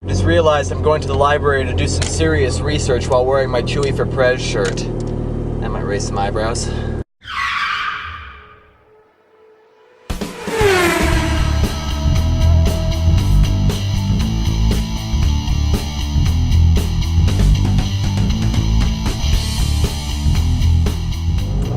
Just realized I'm going to the library to do some serious research while wearing my Chewy for Prez shirt. I might raise some eyebrows.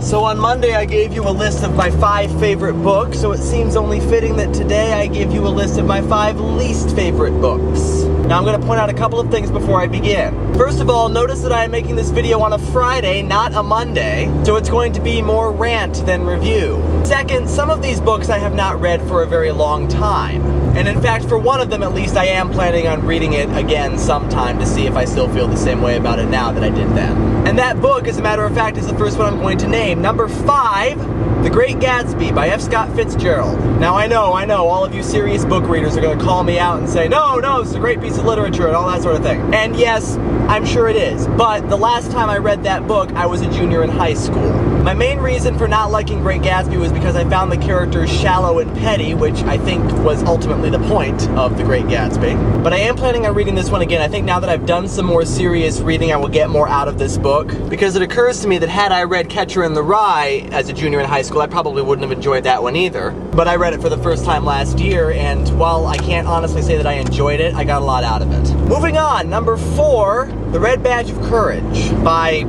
So on Monday I gave you a list of my 5 favorite books, so it seems only fitting that today I give you a list of my 5 least favorite books. Now I'm going to point out a couple of things before I begin. First of all, notice that I am making this video on a Friday, not a Monday, so it's going to be more rant than review. Second, some of these books I have not read for a very long time. And in fact, for one of them at least, I am planning on reading it again sometime to see if I still feel the same way about it now that I did then. And that book, as a matter of fact, is the first one I'm going to name. Number 5, The Great Gatsby by F. Scott Fitzgerald. Now I know, all of you serious book readers are going to call me out and say, no, it's a great piece of literature and all that sort of thing. And yes, I'm sure it is. But the last time I read that book, I was a junior in high school. My main reason for not liking Great Gatsby was because I found the characters shallow and petty, which I think was ultimately the point of The Great Gatsby. But I am planning on reading this one again. I think now that I've done some more serious reading, I will get more out of this book. Because it occurs to me that had I read Catcher in the Rye as a junior in high school, I probably wouldn't have enjoyed that one either. But I read it for the first time last year, and while I can't honestly say that I enjoyed it, I got a lot out of it. Moving on, number 4, The Red Badge of Courage by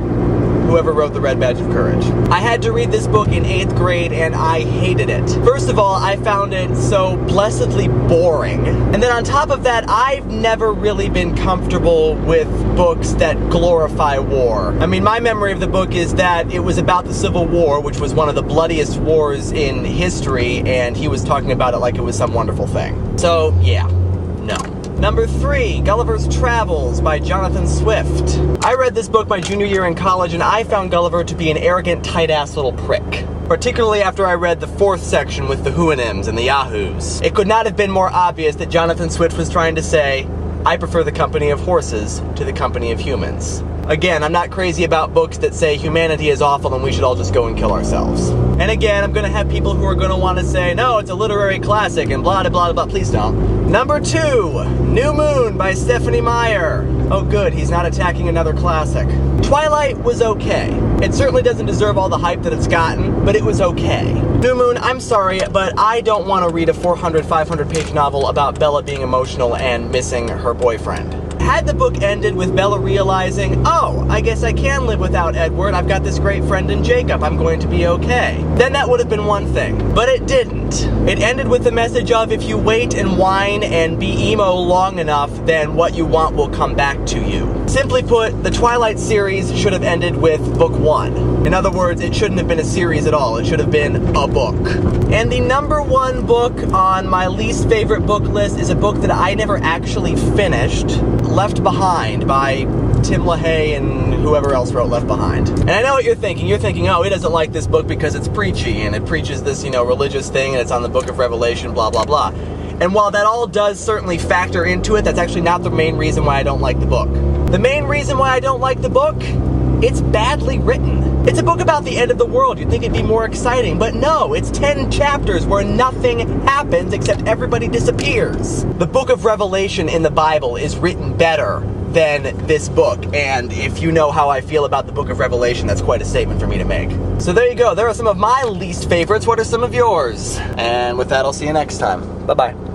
whoever wrote The Red Badge of Courage. I had to read this book in 8th grade and I hated it. First of all, I found it so blessedly boring. And then on top of that, I've never really been comfortable with books that glorify war. I mean, my memory of the book is that it was about the Civil War, which was one of the bloodiest wars in history, and he was talking about it like it was some wonderful thing. So, yeah, no. Number 3, Gulliver's Travels by Jonathan Swift. I read this book my junior year in college, and I found Gulliver to be an arrogant, tight-ass little prick. Particularly after I read the 4th section with the Houyhnhnms and the Yahoos. It could not have been more obvious that Jonathan Swift was trying to say, I prefer the company of horses to the company of humans. Again, I'm not crazy about books that say humanity is awful and we should all just go and kill ourselves. And again, I'm gonna have people who are gonna want to say, no, it's a literary classic and blah, blah, blah, blah. Please don't. Number 2, New Moon by Stephenie Meyer. Oh good, he's not attacking another classic. Twilight was okay. It certainly doesn't deserve all the hype that it's gotten, but it was okay. New Moon, I'm sorry, but I don't want to read a 400, 500-page novel about Bella being emotional and missing her boyfriend. Had the book ended with Bella realizing, oh, I guess I can live without Edward, I've got this great friend in Jacob, I'm going to be okay, then that would have been one thing. But it didn't. It ended with the message of, if you wait and whine and be emo long enough, then what you want will come back to you. Simply put, the Twilight series should have ended with book 1. In other words, it shouldn't have been a series at all, it should have been a book. And the number 1 book on my least favorite book list is a book that I never actually finished, Left Behind by Tim LaHaye and whoever else wrote Left Behind. And I know what you're thinking, oh, he doesn't like this book because it's preachy, and it preaches this, religious thing, and it's on the Book of Revelation, blah, blah, blah. And while that all does certainly factor into it, that's actually not the main reason why I don't like the book. The main reason why I don't like the book? It's badly written. It's a book about the end of the world. You'd think it'd be more exciting, but no, it's 10 chapters where nothing happens except everybody disappears. The Book of Revelation in the Bible is written better than this book, and if you know how I feel about the Book of Revelation, that's quite a statement for me to make. So there you go, there are some of my least favorites. What are some of yours? And with that, I'll see you next time. Bye-bye.